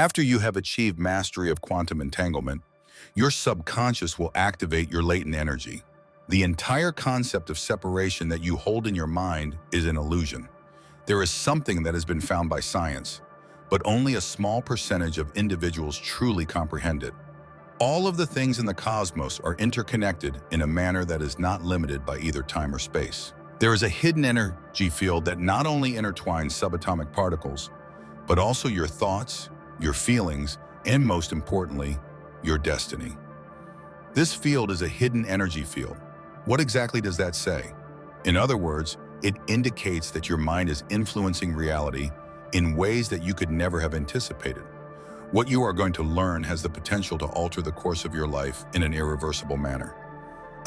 After you have achieved mastery of quantum entanglement, your subconscious will activate your latent energy. The entire concept of separation that you hold in your mind is an illusion. There is something that has been found by science, but only a small percentage of individuals truly comprehend it. All of the things in the cosmos are interconnected in a manner that is not limited by either time or space. There is a hidden energy field that not only intertwines subatomic particles, but also your thoughts, your feelings, and most importantly, your destiny. This field is a hidden energy field. What exactly does that say? In other words, it indicates that your mind is influencing reality in ways that you could never have anticipated. What you are going to learn has the potential to alter the course of your life in an irreversible manner.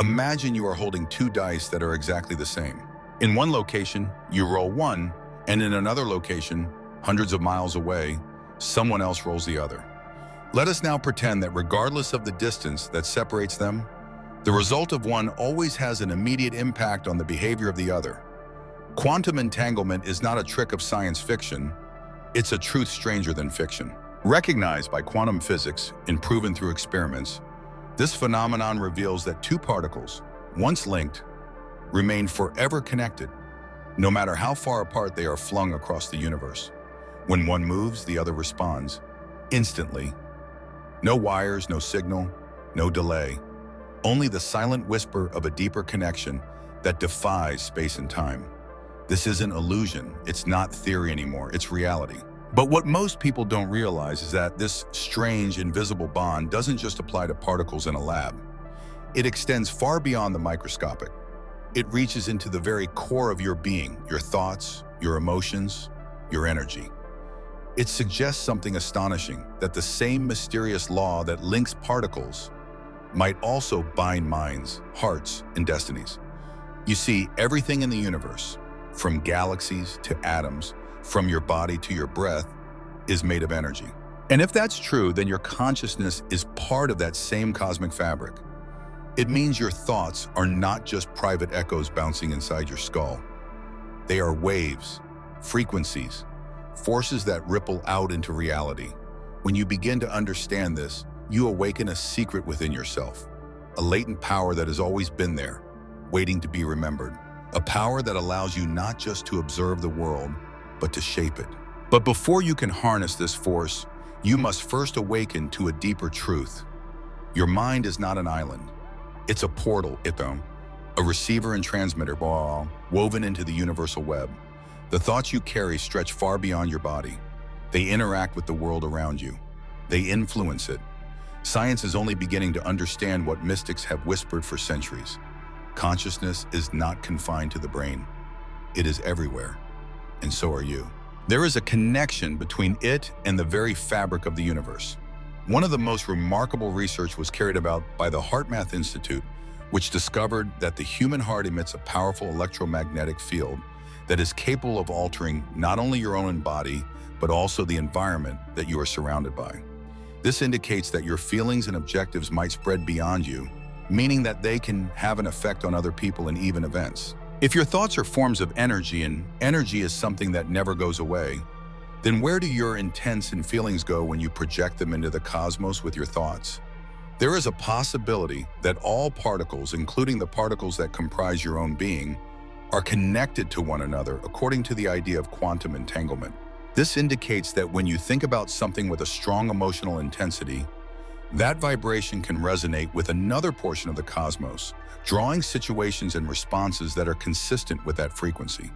Imagine you are holding two dice that are exactly the same. In one location, you roll one, and in another location, hundreds of miles away, someone else rolls the other. Let us now pretend that regardless of the distance that separates them, the result of one always has an immediate impact on the behavior of the other. Quantum entanglement is not a trick of science fiction, it's a truth stranger than fiction. Recognized by quantum physics and proven through experiments, this phenomenon reveals that two particles, once linked, remain forever connected, no matter how far apart they are flung across the universe. When one moves, the other responds, instantly. No wires, no signal, no delay. Only the silent whisper of a deeper connection that defies space and time. This isn't illusion, it's not theory anymore, it's reality. But what most people don't realize is that this strange, invisible bond doesn't just apply to particles in a lab. It extends far beyond the microscopic. It reaches into the very core of your being, your thoughts, your emotions, your energy. It suggests something astonishing, that the same mysterious law that links particles might also bind minds, hearts, and destinies. You see, everything in the universe, from galaxies to atoms, from your body to your breath, is made of energy. And if that's true, then your consciousness is part of that same cosmic fabric. It means your thoughts are not just private echoes bouncing inside your skull. They are waves, frequencies, forces that ripple out into reality. When you begin to understand this, you awaken a secret within yourself, a latent power that has always been there, waiting to be remembered, a power that allows you not just to observe the world, but to shape it. But before you can harness this force, you must first awaken to a deeper truth. Your mind is not an island. It's a portal, a receiver and transmitter woven into the universal web. The thoughts you carry stretch far beyond your body. They interact with the world around you. They influence it. Science is only beginning to understand what mystics have whispered for centuries. Consciousness is not confined to the brain. It is everywhere, and so are you. There is a connection between it and the very fabric of the universe. One of the most remarkable research was carried out by the HeartMath Institute, which discovered that the human heart emits a powerful electromagnetic field that is capable of altering not only your own body, but also the environment that you are surrounded by. This indicates that your feelings and objectives might spread beyond you, meaning that they can have an effect on other people and even events. If your thoughts are forms of energy, and energy is something that never goes away, then where do your intents and feelings go when you project them into the cosmos with your thoughts? There is a possibility that all particles, including the particles that comprise your own being, are connected to one another according to the idea of quantum entanglement. This indicates that when you think about something with a strong emotional intensity, that vibration can resonate with another portion of the cosmos, drawing situations and responses that are consistent with that frequency.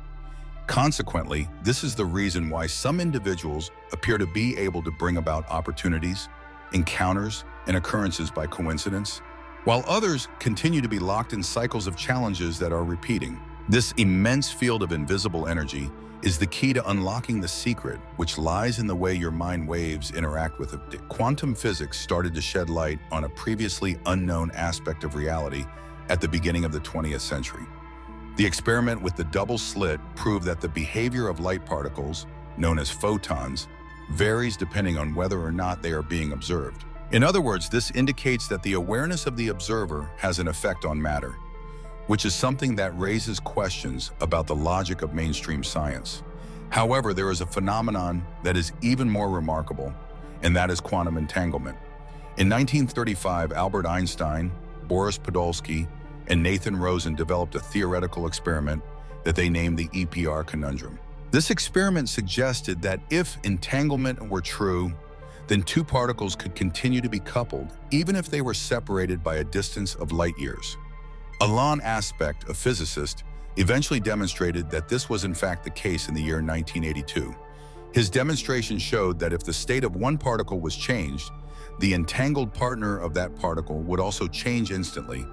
Consequently, this is the reason why some individuals appear to be able to bring about opportunities, encounters, and occurrences by coincidence, while others continue to be locked in cycles of challenges that are repeating. This immense field of invisible energy is the key to unlocking the secret, which lies in the way your mind waves interact with it. Quantum physics started to shed light on a previously unknown aspect of reality at the beginning of the 20th century. The experiment with the double slit proved that the behavior of light particles, known as photons, varies depending on whether or not they are being observed. In other words, this indicates that the awareness of the observer has an effect on matter, which is something that raises questions about the logic of mainstream science. However, there is a phenomenon that is even more remarkable, and that is quantum entanglement. In 1935, Albert Einstein, Boris Podolsky, and Nathan Rosen developed a theoretical experiment that they named the EPR conundrum. This experiment suggested that if entanglement were true, then two particles could continue to be coupled, even if they were separated by a distance of light years. Alain Aspect, a physicist, eventually demonstrated that this was in fact the case in the year 1982. His demonstration showed that if the state of one particle was changed, the entangled partner of that particle would also change instantly,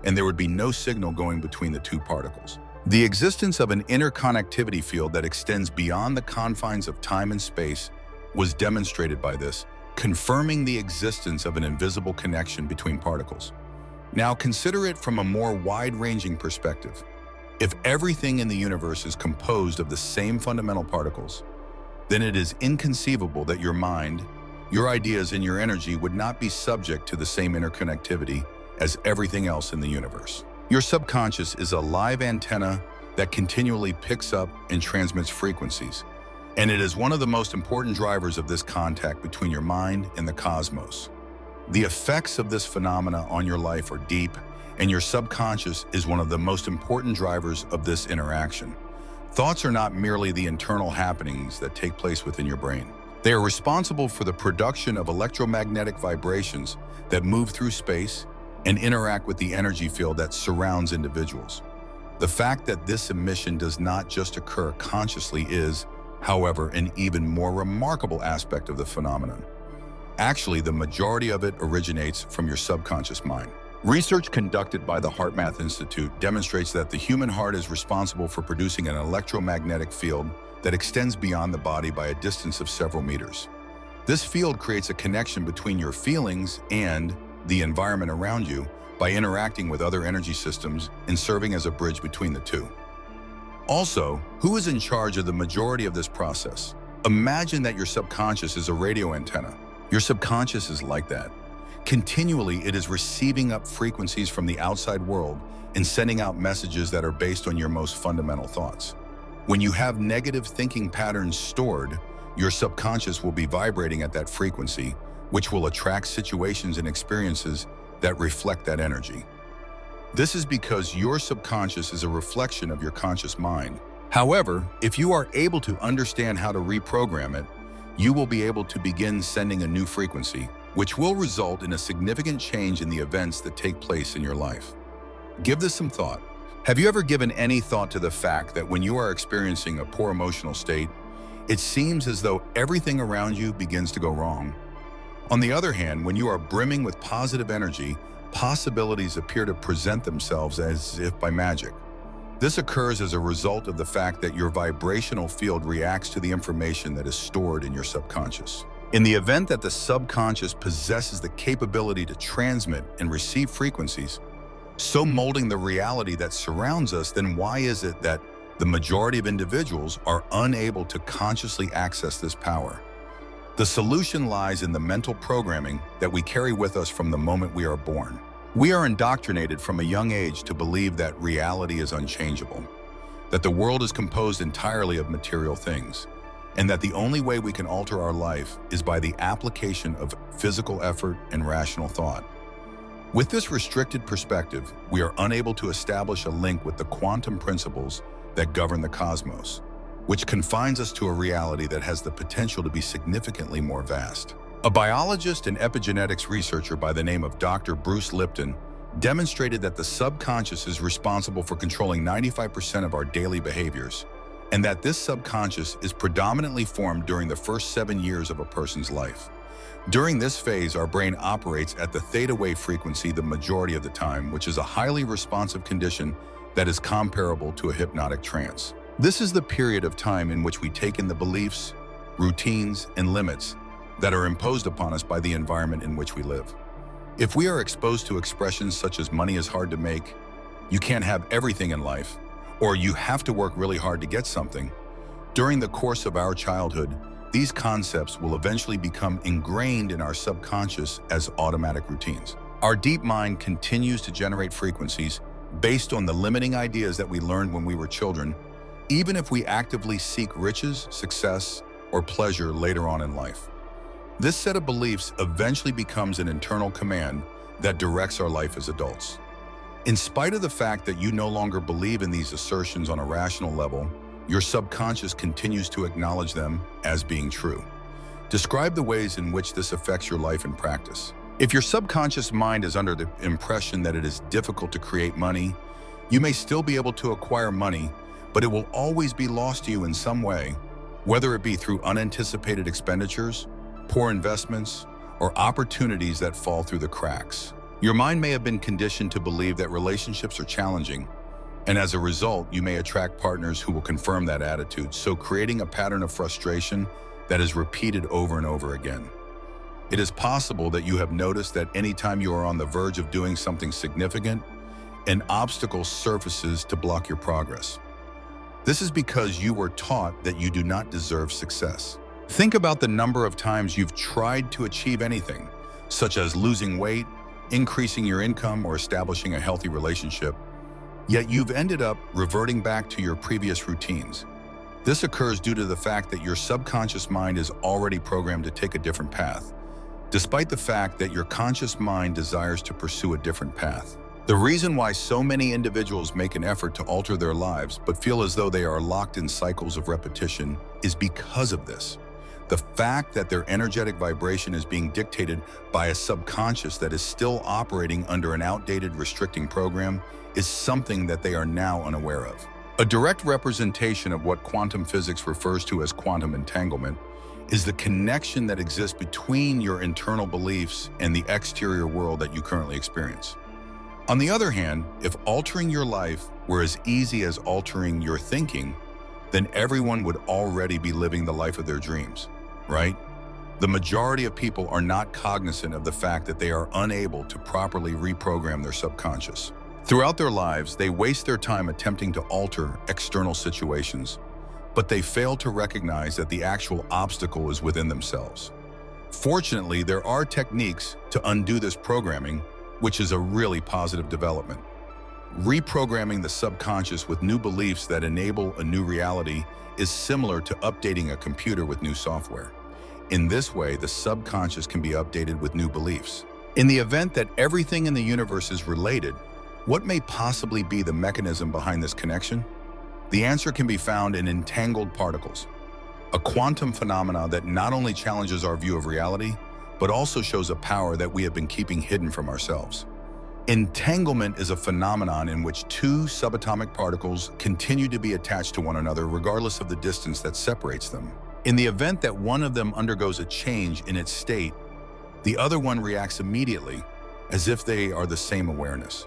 and there would be no signal going between the two particles. The existence of an interconnectivity field that extends beyond the confines of time and space was demonstrated by this, confirming the existence of an invisible connection between particles. Now consider it from a more wide-ranging perspective. If everything in the universe is composed of the same fundamental particles, then it is inconceivable that your mind, your ideas, and your energy would not be subject to the same interconnectivity as everything else in the universe. Your subconscious is a live antenna that continually picks up and transmits frequencies, and it is one of the most important drivers of this contact between your mind and the cosmos. The effects of this phenomena on your life are deep, and your subconscious is one of the most important drivers of this interaction. Thoughts are not merely the internal happenings that take place within your brain. They are responsible for the production of electromagnetic vibrations that move through space and interact with the energy field that surrounds individuals. The fact that this emission does not just occur consciously is, however, an even more remarkable aspect of the phenomenon. Actually, the majority of it originates from your subconscious mind. Research conducted by the HeartMath Institute demonstrates that the human heart is responsible for producing an electromagnetic field that extends beyond the body by a distance of several meters. This field creates a connection between your feelings and the environment around you by interacting with other energy systems and serving as a bridge between the two. Also, who is in charge of the majority of this process? Imagine that your subconscious is a radio antenna. Your subconscious is like that. Continually, it is receiving up frequencies from the outside world and sending out messages that are based on your most fundamental thoughts. When you have negative thinking patterns stored, your subconscious will be vibrating at that frequency, which will attract situations and experiences that reflect that energy. This is because your subconscious is a reflection of your conscious mind. However, if you are able to understand how to reprogram it, you will be able to begin sending a new frequency, which will result in a significant change in the events that take place in your life. Give this some thought. Have you ever given any thought to the fact that when you are experiencing a poor emotional state, it seems as though everything around you begins to go wrong? On the other hand, when you are brimming with positive energy, possibilities appear to present themselves as if by magic. This occurs as a result of the fact that your vibrational field reacts to the information that is stored in your subconscious. In the event that the subconscious possesses the capability to transmit and receive frequencies, so molding the reality that surrounds us, then why is it that the majority of individuals are unable to consciously access this power? The solution lies in the mental programming that we carry with us from the moment we are born. We are indoctrinated from a young age to believe that reality is unchangeable, that the world is composed entirely of material things, and that the only way we can alter our life is by the application of physical effort and rational thought. With this restricted perspective, we are unable to establish a link with the quantum principles that govern the cosmos, which confines us to a reality that has the potential to be significantly more vast. A biologist and epigenetics researcher by the name of Dr. Bruce Lipton demonstrated that the subconscious is responsible for controlling 95% of our daily behaviors, and that this subconscious is predominantly formed during the first 7 years of a person's life. During this phase, our brain operates at the theta wave frequency the majority of the time, which is a highly responsive condition that is comparable to a hypnotic trance. This is the period of time in which we take in the beliefs, routines, and limits that are imposed upon us by the environment in which we live. If we are exposed to expressions such as money is hard to make, you can't have everything in life, or you have to work really hard to get something, during the course of our childhood, these concepts will eventually become ingrained in our subconscious as automatic routines. Our deep mind continues to generate frequencies based on the limiting ideas that we learned when we were children, even if we actively seek riches, success, or pleasure later on in life. This set of beliefs eventually becomes an internal command that directs our life as adults. In spite of the fact that you no longer believe in these assertions on a rational level, your subconscious continues to acknowledge them as being true. Describe the ways in which this affects your life in practice. If your subconscious mind is under the impression that it is difficult to create money, you may still be able to acquire money, but it will always be lost to you in some way, whether it be through unanticipated expenditures, poor investments, or opportunities that fall through the cracks. Your mind may have been conditioned to believe that relationships are challenging, and as a result, you may attract partners who will confirm that attitude, so creating a pattern of frustration that is repeated over and over again. It is possible that you have noticed that anytime you are on the verge of doing something significant, an obstacle surfaces to block your progress. This is because you were taught that you do not deserve success. Think about the number of times you've tried to achieve anything, such as losing weight, increasing your income, or establishing a healthy relationship, yet you've ended up reverting back to your previous routines. This occurs due to the fact that your subconscious mind is already programmed to take a different path, despite the fact that your conscious mind desires to pursue a different path. The reason why so many individuals make an effort to alter their lives but feel as though they are locked in cycles of repetition is because of this. The fact that their energetic vibration is being dictated by a subconscious that is still operating under an outdated restricting program is something that they are now unaware of. A direct representation of what quantum physics refers to as quantum entanglement is the connection that exists between your internal beliefs and the exterior world that you currently experience. On the other hand, if altering your life were as easy as altering your thinking, then everyone would already be living the life of their dreams, right? The majority of people are not cognizant of the fact that they are unable to properly reprogram their subconscious. Throughout their lives, they waste their time attempting to alter external situations, but they fail to recognize that the actual obstacle is within themselves. Fortunately, there are techniques to undo this programming, which is a really positive development. Reprogramming the subconscious with new beliefs that enable a new reality is similar to updating a computer with new software. In this way, the subconscious can be updated with new beliefs. In the event that everything in the universe is related, what may possibly be the mechanism behind this connection? The answer can be found in entangled particles, a quantum phenomenon that not only challenges our view of reality, but also shows a power that we have been keeping hidden from ourselves. Entanglement is a phenomenon in which two subatomic particles continue to be attached to one another regardless of the distance that separates them. In the event that one of them undergoes a change in its state, the other one reacts immediately, as if they are the same awareness.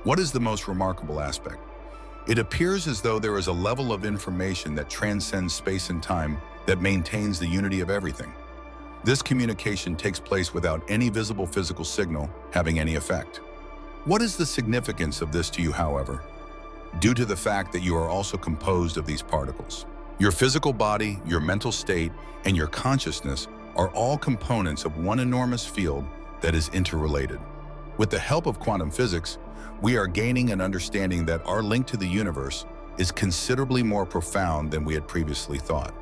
What is the most remarkable aspect? It appears as though there is a level of information that transcends space and time that maintains the unity of everything. This communication takes place without any visible physical signal having any effect. What is the significance of this to you, however? Due to the fact that you are also composed of these particles. Your physical body, your mental state, and your consciousness are all components of one enormous field that is interrelated. With the help of quantum physics, we are gaining an understanding that our link to the universe is considerably more profound than we had previously thought.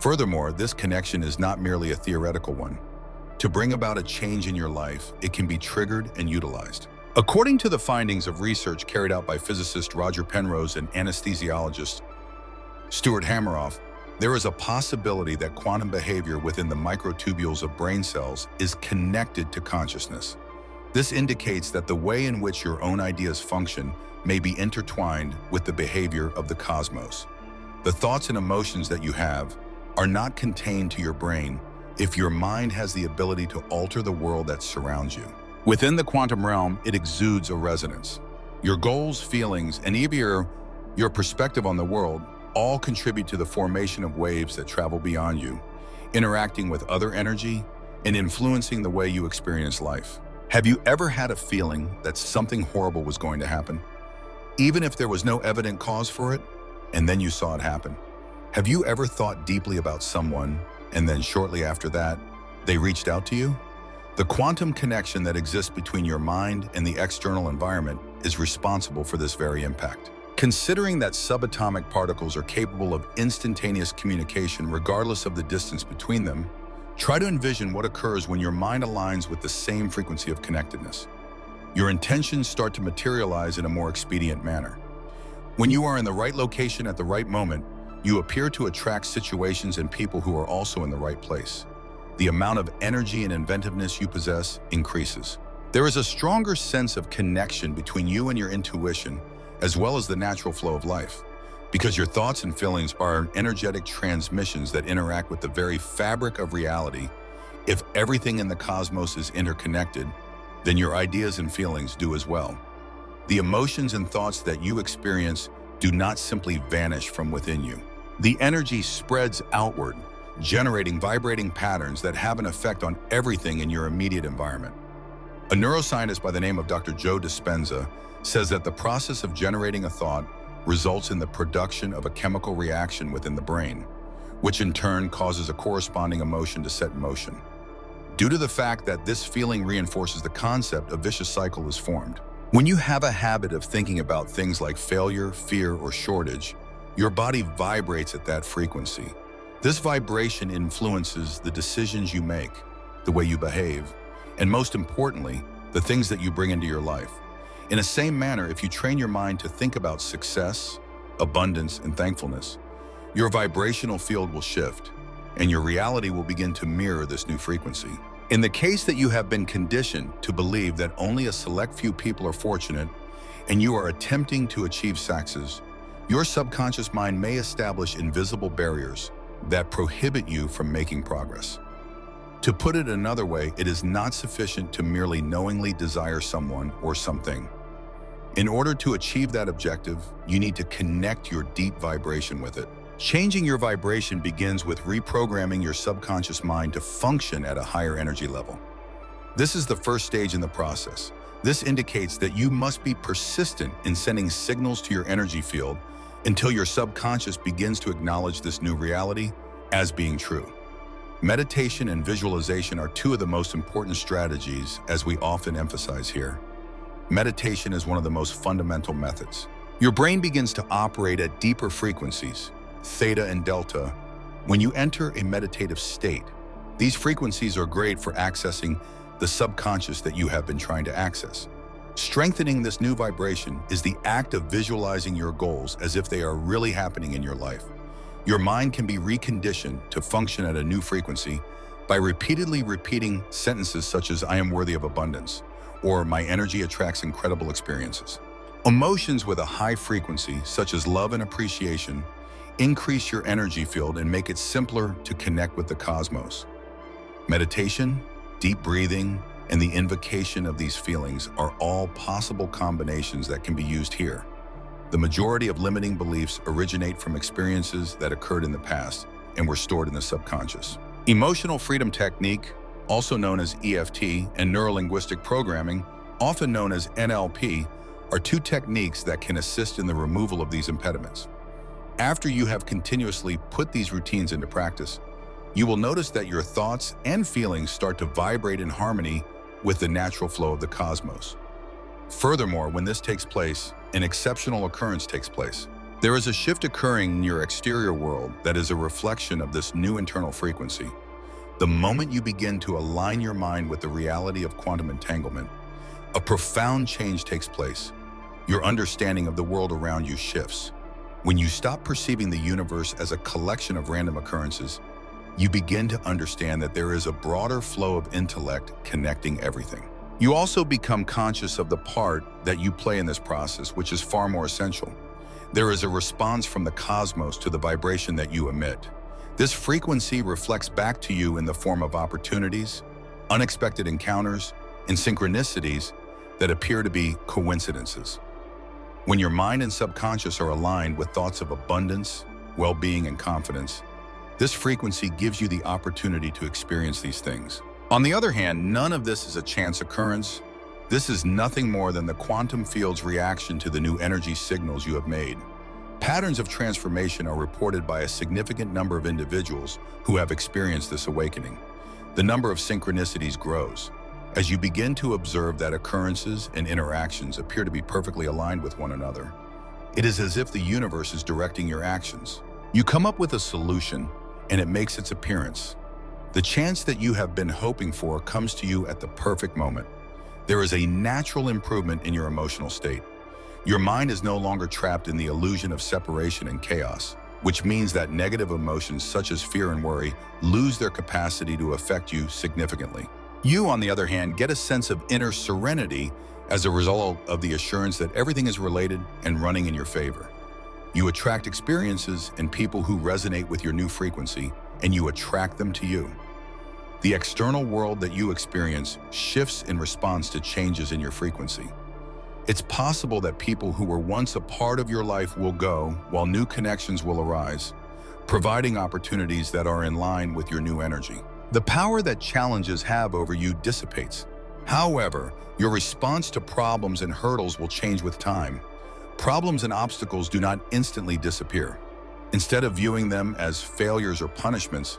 Furthermore, this connection is not merely a theoretical one. To bring about a change in your life, it can be triggered and utilized. According to the findings of research carried out by physicist Roger Penrose and anesthesiologist Stuart Hameroff, there is a possibility that quantum behavior within the microtubules of brain cells is connected to consciousness. This indicates that the way in which your own ideas function may be intertwined with the behavior of the cosmos. The thoughts and emotions that you have are not contained to your brain if your mind has the ability to alter the world that surrounds you. Within the quantum realm, it exudes a resonance. Your goals, feelings, and even your perspective on the world all contribute to the formation of waves that travel beyond you, interacting with other energy and influencing the way you experience life. Have you ever had a feeling that something horrible was going to happen, even if there was no evident cause for it, and then you saw it happen? Have you ever thought deeply about someone, and then shortly after that, they reached out to you? The quantum connection that exists between your mind and the external environment is responsible for this very impact. Considering that subatomic particles are capable of instantaneous communication regardless of the distance between them, Try to envision what occurs when your mind aligns with the same frequency of connectedness. Your intentions start to materialize in a more expedient manner. When you are in the right location at the right moment, you appear to attract situations and people who are also in the right place. The amount of energy and inventiveness you possess increases. There is a stronger sense of connection between you and your intuition, as well as the natural flow of life, because your thoughts and feelings are energetic transmissions that interact with the very fabric of reality. If everything in the cosmos is interconnected, then your ideas and feelings do as well. The emotions and thoughts that you experience do not simply vanish from within you. The energy spreads outward, generating vibrating patterns that have an effect on everything in your immediate environment. A neuroscientist by the name of Dr. Joe Dispenza says that the process of generating a thought results in the production of a chemical reaction within the brain, which in turn causes a corresponding emotion to set in motion. Due to the fact that this feeling reinforces the concept, a vicious cycle is formed. When you have a habit of thinking about things like failure, fear, or shortage, your body vibrates at that frequency. This vibration influences the decisions you make, the way you behave, and most importantly, the things that you bring into your life. In the same manner, if you train your mind to think about success, abundance, and thankfulness, your vibrational field will shift, and your reality will begin to mirror this new frequency. In the case that you have been conditioned to believe that only a select few people are fortunate, and you are attempting to achieve success, your subconscious mind may establish invisible barriers that prohibit you from making progress. To put it another way, it is not sufficient to merely knowingly desire someone or something. In order to achieve that objective, you need to connect your deep vibration with it. Changing your vibration begins with reprogramming your subconscious mind to function at a higher energy level. This is the first stage in the process. This indicates that you must be persistent in sending signals to your energy field until your subconscious begins to acknowledge this new reality as being true. Meditation and visualization are two of the most important strategies, as we often emphasize here. Meditation is one of the most fundamental methods. Your brain begins to operate at deeper frequencies, theta and delta, when you enter a meditative state. These frequencies are great for accessing the subconscious that you have been trying to access. Strengthening this new vibration is the act of visualizing your goals as if they are really happening in your life. Your mind can be reconditioned to function at a new frequency by repeatedly repeating sentences such as "I am worthy of abundance" or "My energy attracts incredible experiences." Emotions with a high frequency, such as love and appreciation, increase your energy field and make it simpler to connect with the cosmos. Meditation, deep breathing, and the invocation of these feelings are all possible combinations that can be used here. The majority of limiting beliefs originate from experiences that occurred in the past and were stored in the subconscious. Emotional freedom technique, also known as EFT, and neuro-linguistic programming, often known as NLP, are two techniques that can assist in the removal of these impediments. After you have continuously put these routines into practice, you will notice that your thoughts and feelings start to vibrate in harmony with the natural flow of the cosmos. Furthermore, when this takes place, an exceptional occurrence takes place. There is a shift occurring in your exterior world that is a reflection of this new internal frequency. The moment you begin to align your mind with the reality of quantum entanglement, a profound change takes place. Your understanding of the world around you shifts. When you stop perceiving the universe as a collection of random occurrences, you begin to understand that there is a broader flow of intellect connecting everything. You also become conscious of the part that you play in this process, which is far more essential. There is a response from the cosmos to the vibration that you emit. This frequency reflects back to you in the form of opportunities, unexpected encounters, and synchronicities that appear to be coincidences. When your mind and subconscious are aligned with thoughts of abundance, well-being, and confidence, this frequency gives you the opportunity to experience these things. On the other hand, none of this is a chance occurrence. This is nothing more than the quantum field's reaction to the new energy signals you have made. Patterns of transformation are reported by a significant number of individuals who have experienced this awakening. The number of synchronicities grows as you begin to observe that occurrences and interactions appear to be perfectly aligned with one another. It is as if the universe is directing your actions. You come up with a solution, and it makes its appearance. The chance that you have been hoping for comes to you at the perfect moment. There is a natural improvement in your emotional state. Your mind is no longer trapped in the illusion of separation and chaos, which means that negative emotions such as fear and worry lose their capacity to affect you significantly. You, on the other hand, get a sense of inner serenity as a result of the assurance that everything is related and running in your favor. You attract experiences and people who resonate with your new frequency, and you attract them to you. The external world that you experience shifts in response to changes in your frequency. It's possible that people who were once a part of your life will go, while new connections will arise, providing opportunities that are in line with your new energy. The power that challenges have over you dissipates. However, your response to problems and hurdles will change with time. Problems and obstacles do not instantly disappear. Instead of viewing them as failures or punishments,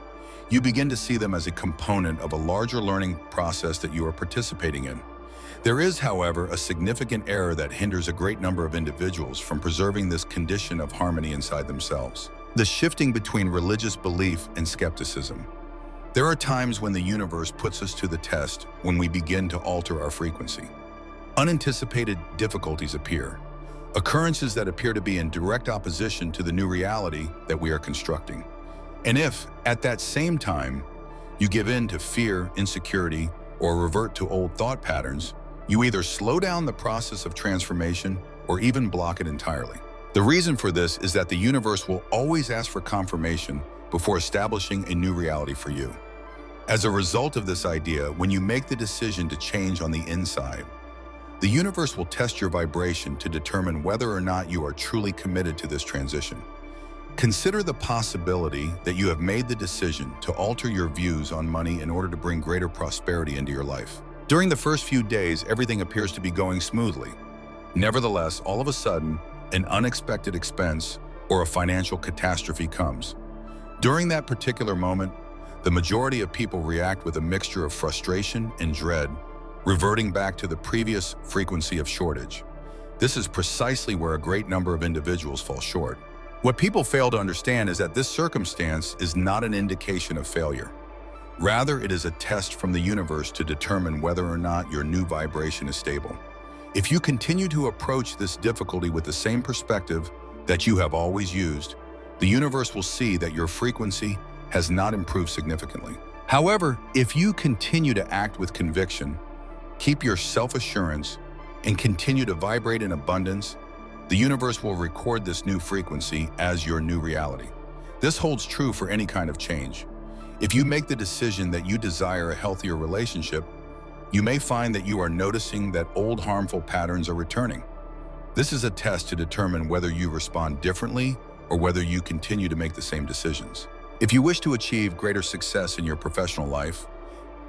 you begin to see them as a component of a larger learning process that you are participating in. There is, however, a significant error that hinders a great number of individuals from preserving this condition of harmony inside themselves: the shifting between religious belief and skepticism. There are times when the universe puts us to the test when we begin to alter our frequency. Unanticipated difficulties appear, occurrences that appear to be in direct opposition to the new reality that we are constructing. And if, at that same time, you give in to fear, insecurity, or revert to old thought patterns, you either slow down the process of transformation or even block it entirely. The reason for this is that the universe will always ask for confirmation before establishing a new reality for you. As a result of this idea, when you make the decision to change on the inside, the universe will test your vibration to determine whether or not you are truly committed to this transition. Consider the possibility that you have made the decision to alter your views on money in order to bring greater prosperity into your life. During the first few days, everything appears to be going smoothly. Nevertheless, all of a sudden, an unexpected expense or a financial catastrophe comes. During that particular moment, the majority of people react with a mixture of frustration and dread, reverting back to the previous frequency of shortage. This is precisely where a great number of individuals fall short. What people fail to understand is that this circumstance is not an indication of failure. Rather, it is a test from the universe to determine whether or not your new vibration is stable. If you continue to approach this difficulty with the same perspective that you have always used, the universe will see that your frequency has not improved significantly. However, if you continue to act with conviction, keep your self-assurance, and continue to vibrate in abundance, the universe will record this new frequency as your new reality. This holds true for any kind of change. If you make the decision that you desire a healthier relationship, you may find that you are noticing that old harmful patterns are returning. This is a test to determine whether you respond differently or whether you continue to make the same decisions. If you wish to achieve greater success in your professional life,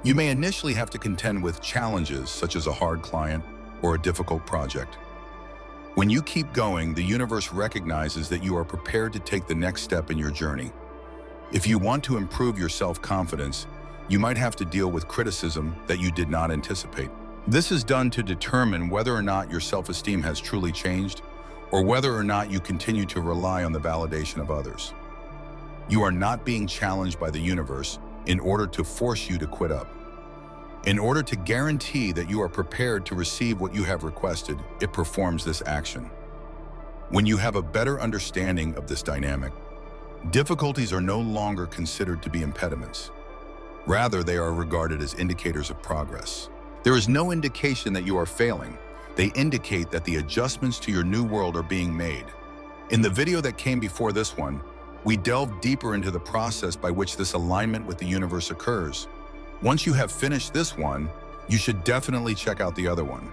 you may initially have to contend with challenges such as a hard client or a difficult project. When you keep going, the universe recognizes that you are prepared to take the next step in your journey. If you want to improve your self-confidence, you might have to deal with criticism that you did not anticipate. This is done to determine whether or not your self-esteem has truly changed, or whether or not you continue to rely on the validation of others. You are not being challenged by the universe in order to force you to quit up. In order to guarantee that you are prepared to receive what you have requested, it performs this action. When you have a better understanding of this dynamic, difficulties are no longer considered to be impediments. Rather, they are regarded as indicators of progress. There is no indication that you are failing. They indicate that the adjustments to your new world are being made. In the video that came before this one, we delved deeper into the process by which this alignment with the universe occurs. Once you have finished this one, you should definitely check out the other one.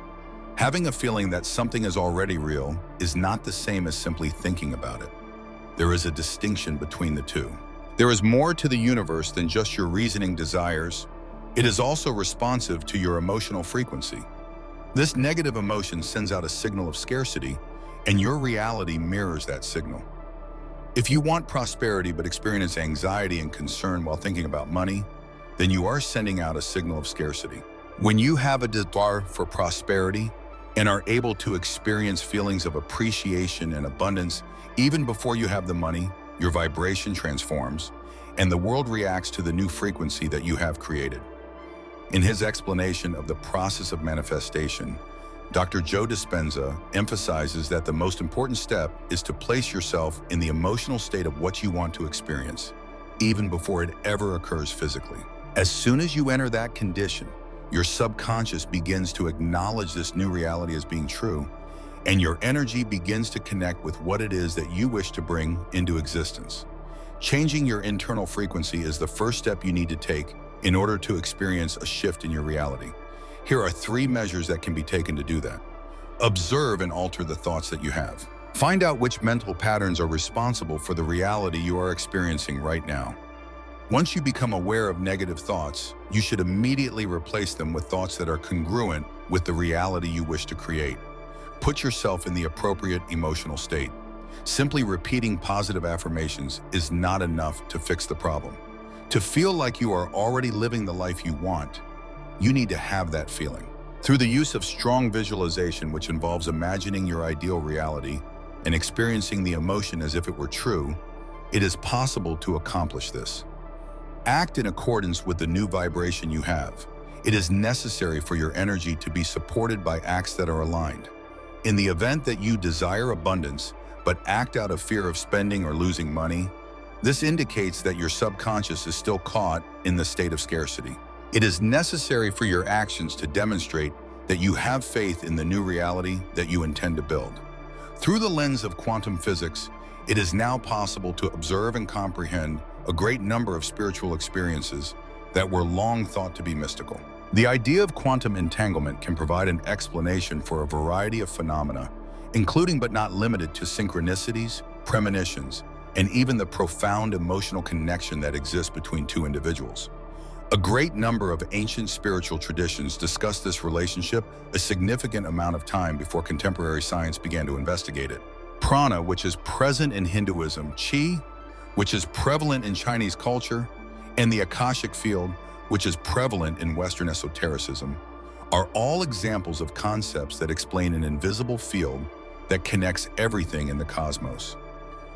Having a feeling that something is already real is not the same as simply thinking about it. There is a distinction between the two. There is more to the universe than just your reasoning desires. It is also responsive to your emotional frequency. This negative emotion sends out a signal of scarcity, and your reality mirrors that signal. If you want prosperity but experience anxiety and concern while thinking about money, then you are sending out a signal of scarcity. When you have a desire for prosperity and are able to experience feelings of appreciation and abundance even before you have the money, your vibration transforms, and the world reacts to the new frequency that you have created. In his explanation of the process of manifestation, Dr. Joe Dispenza emphasizes that the most important step is to place yourself in the emotional state of what you want to experience, even before it ever occurs physically. As soon as you enter that condition, your subconscious begins to acknowledge this new reality as being true, and your energy begins to connect with what it is that you wish to bring into existence. Changing your internal frequency is the first step you need to take in order to experience a shift in your reality. Here are 3 measures that can be taken to do that. Observe and alter the thoughts that you have. Find out which mental patterns are responsible for the reality you are experiencing right now. Once you become aware of negative thoughts, you should immediately replace them with thoughts that are congruent with the reality you wish to create. Put yourself in the appropriate emotional state. Simply repeating positive affirmations is not enough to fix the problem. To feel like you are already living the life you want, you need to have that feeling. Through the use of strong visualization, which involves imagining your ideal reality and experiencing the emotion as if it were true, it is possible to accomplish this. Act in accordance with the new vibration you have. It is necessary for your energy to be supported by acts that are aligned. In the event that you desire abundance, but act out of fear of spending or losing money, this indicates that your subconscious is still caught in the state of scarcity. It is necessary for your actions to demonstrate that you have faith in the new reality that you intend to build. Through the lens of quantum physics, it is now possible to observe and comprehend a great number of spiritual experiences that were long thought to be mystical. The idea of quantum entanglement can provide an explanation for a variety of phenomena, including but not limited to synchronicities, premonitions, and even the profound emotional connection that exists between 2 individuals. A great number of ancient spiritual traditions discuss this relationship a significant amount of time before contemporary science began to investigate it. Prana, which is present in Hinduism, Chi, which is prevalent in Chinese culture, and the Akashic field, which is prevalent in Western esotericism, are all examples of concepts that explain an invisible field that connects everything in the cosmos.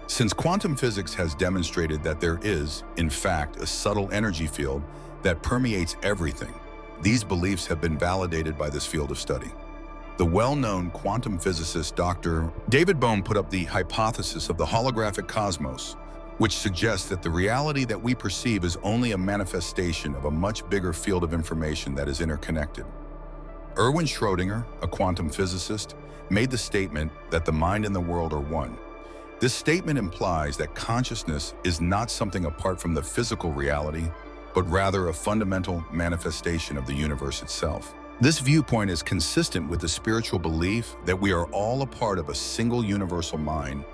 Since quantum physics has demonstrated that there is, in fact, a subtle energy field that permeates everything, these beliefs have been validated by this field of study. The well-known quantum physicist Dr. David Bohm put up the hypothesis of the holographic cosmos, which suggests that the reality that we perceive is only a manifestation of a much bigger field of information that is interconnected. Erwin Schrödinger, a quantum physicist, made the statement that the mind and the world are one. This statement implies that consciousness is not something apart from the physical reality, but rather a fundamental manifestation of the universe itself. This viewpoint is consistent with the spiritual belief that we are all a part of a single universal mind,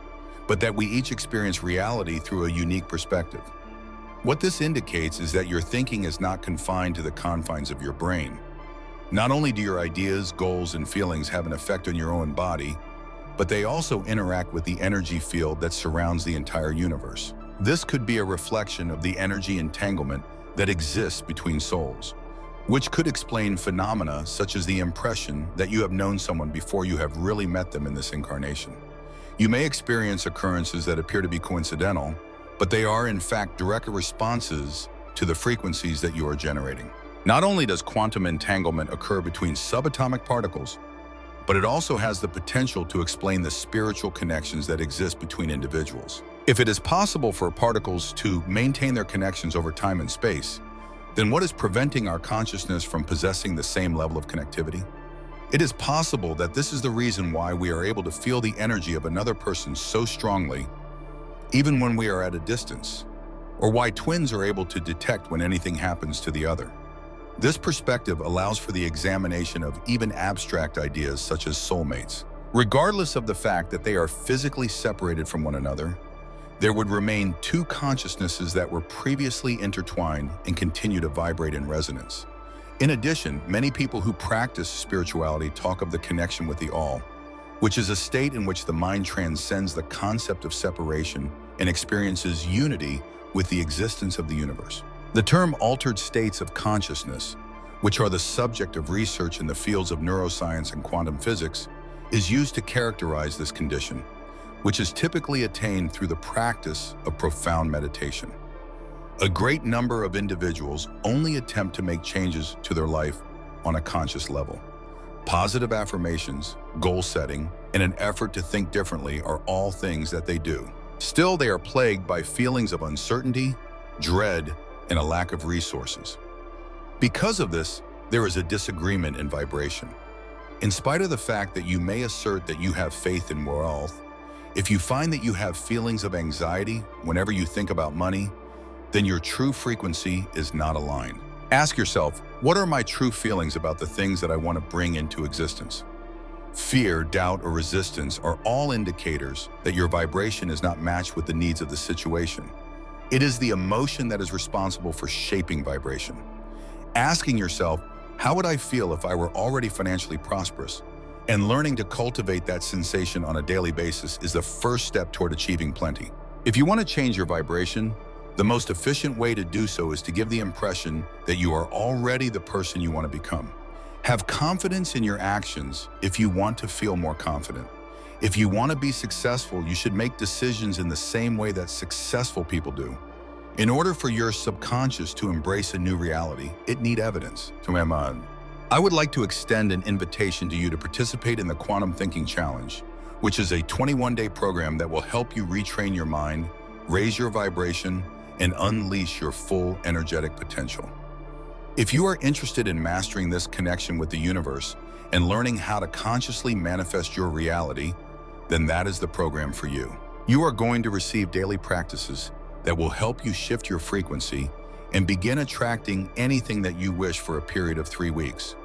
but that we each experience reality through a unique perspective. What this indicates is that your thinking is not confined to the confines of your brain. Not only do your ideas, goals, and feelings have an effect on your own body, but they also interact with the energy field that surrounds the entire universe. This could be a reflection of the energy entanglement that exists between souls, which could explain phenomena such as the impression that you have known someone before you have really met them in this incarnation. You may experience occurrences that appear to be coincidental, but they are in fact direct responses to the frequencies that you are generating. Not only does quantum entanglement occur between subatomic particles, but it also has the potential to explain the spiritual connections that exist between individuals. If it is possible for particles to maintain their connections over time and space, then what is preventing our consciousness from possessing the same level of connectivity? It is possible that this is the reason why we are able to feel the energy of another person so strongly, even when we are at a distance, or why twins are able to detect when anything happens to the other. This perspective allows for the examination of even abstract ideas such as soulmates. Regardless of the fact that they are physically separated from one another, there would remain 2 consciousnesses that were previously intertwined and continue to vibrate in resonance. In addition, many people who practice spirituality talk of the connection with the all, which is a state in which the mind transcends the concept of separation and experiences unity with the existence of the universe. The term altered states of consciousness, which are the subject of research in the fields of neuroscience and quantum physics, is used to characterize this condition, which is typically attained through the practice of profound meditation. A great number of individuals only attempt to make changes to their life on a conscious level. Positive affirmations, goal setting, and an effort to think differently are all things that they do. Still, they are plagued by feelings of uncertainty, dread, and a lack of resources. Because of this, there is a disagreement in vibration. In spite of the fact that you may assert that you have faith in wealth, if you find that you have feelings of anxiety whenever you think about money, then your true frequency is not aligned. Ask yourself, what are my true feelings about the things that I want to bring into existence? Fear, doubt, or resistance are all indicators that your vibration is not matched with the needs of the situation. It is the emotion that is responsible for shaping vibration. Asking yourself, how would I feel if I were already financially prosperous? And learning to cultivate that sensation on a daily basis is the first step toward achieving plenty. If you want to change your vibration, the most efficient way to do so is to give the impression that you are already the person you want to become. Have confidence in your actions if you want to feel more confident. If you want to be successful, you should make decisions in the same way that successful people do. In order for your subconscious to embrace a new reality, it needs evidence. I would like to extend an invitation to you to participate in the Quantum Thinking Challenge, which is a 21-day program that will help you retrain your mind, raise your vibration, and unleash your full energetic potential. If you are interested in mastering this connection with the universe and learning how to consciously manifest your reality, then that is the program for you. You are going to receive daily practices that will help you shift your frequency and begin attracting anything that you wish for a period of 3 weeks.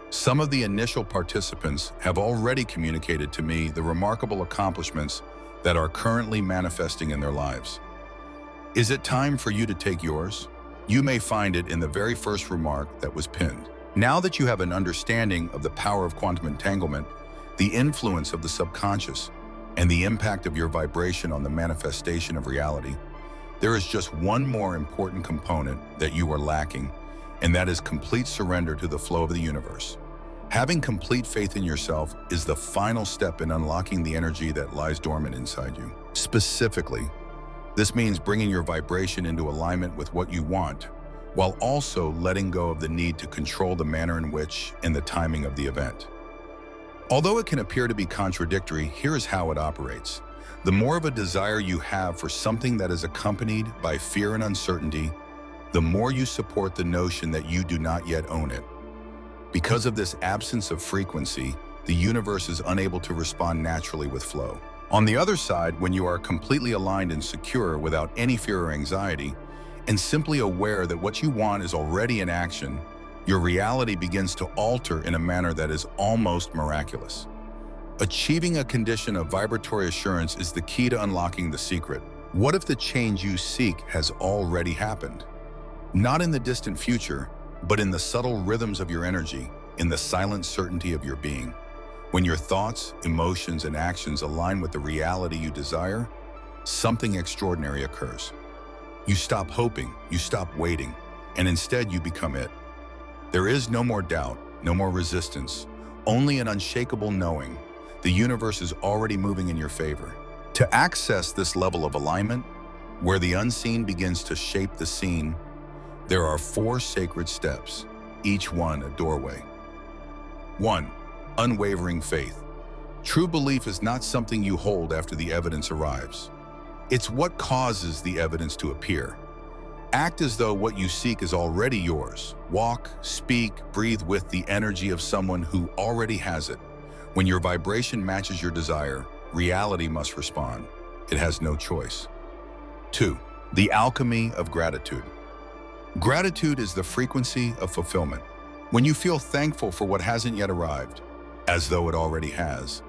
Some of the initial participants have already communicated to me the remarkable accomplishments that are currently manifesting in their lives. Is it time for you to take yours? You may find it in the very first remark that was pinned. Now that you have an understanding of the power of quantum entanglement, the influence of the subconscious, and the impact of your vibration on the manifestation of reality, there is just one more important component that you are lacking, and that is complete surrender to the flow of the universe. Having complete faith in yourself is the final step in unlocking the energy that lies dormant inside you. Specifically, this means bringing your vibration into alignment with what you want, while also letting go of the need to control the manner in which and the timing of the event. Although it can appear to be contradictory, here is how it operates. The more of a desire you have for something that is accompanied by fear and uncertainty, the more you support the notion that you do not yet own it. Because of this absence of frequency, the universe is unable to respond naturally with flow. On the other side, when you are completely aligned and secure without any fear or anxiety, and simply aware that what you want is already in action, your reality begins to alter in a manner that is almost miraculous. Achieving a condition of vibratory assurance is the key to unlocking the secret. What if the change you seek has already happened? Not in the distant future, but in the subtle rhythms of your energy, in the silent certainty of your being. When your thoughts, emotions, and actions align with the reality you desire, something extraordinary occurs. You stop hoping, you stop waiting, and instead you become it. There is no more doubt, no more resistance, only an unshakable knowing. The universe is already moving in your favor. To access this level of alignment, where the unseen begins to shape the scene, there are 4 sacred steps, each one a doorway. 1. Unwavering faith. True belief is not something you hold after the evidence arrives. It's what causes the evidence to appear. Act as though what you seek is already yours. Walk, speak, breathe with the energy of someone who already has it. When your vibration matches your desire, reality must respond. It has no choice. 2. The alchemy of gratitude. Gratitude is the frequency of fulfillment. When you feel thankful for what hasn't yet arrived, as though it already has,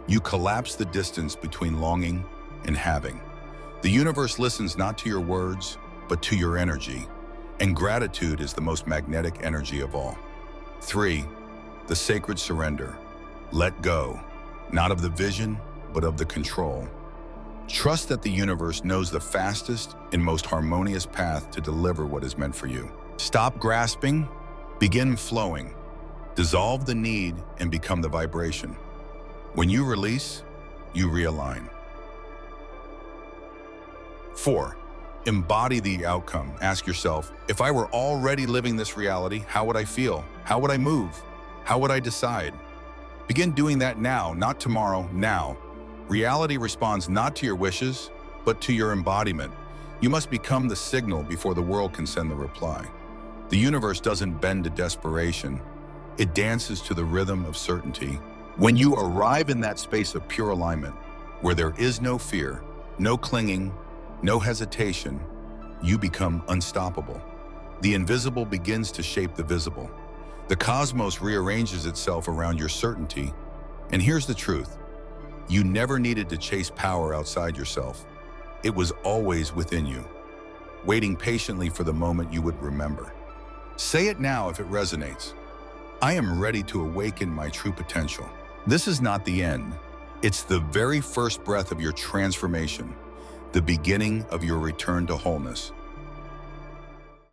you collapse the distance between longing and having. The universe listens not to your words, but to your energy, and gratitude is the most magnetic energy of all. 3. The sacred surrender. Let go, not of the vision, but of the control. Trust that the universe knows the fastest and most harmonious path to deliver what is meant for you. Stop grasping, begin flowing. Dissolve the need and become the vibration. When you release, you realign. 4. Embody the outcome. Ask yourself, if I were already living this reality, how would I feel? How would I move? How would I decide? Begin doing that now, not tomorrow, now. Reality responds not to your wishes, but to your embodiment. You must become the signal before the world can send the reply. The universe doesn't bend to desperation. It dances to the rhythm of certainty. When you arrive in that space of pure alignment, where there is no fear, no clinging, no hesitation, you become unstoppable. The invisible begins to shape the visible. The cosmos rearranges itself around your certainty. And here's the truth. You never needed to chase power outside yourself. It was always within you, waiting patiently for the moment you would remember. Say it now if it resonates. I am ready to awaken my true potential. This is not the end. It's the very first breath of your transformation, the beginning of your return to wholeness.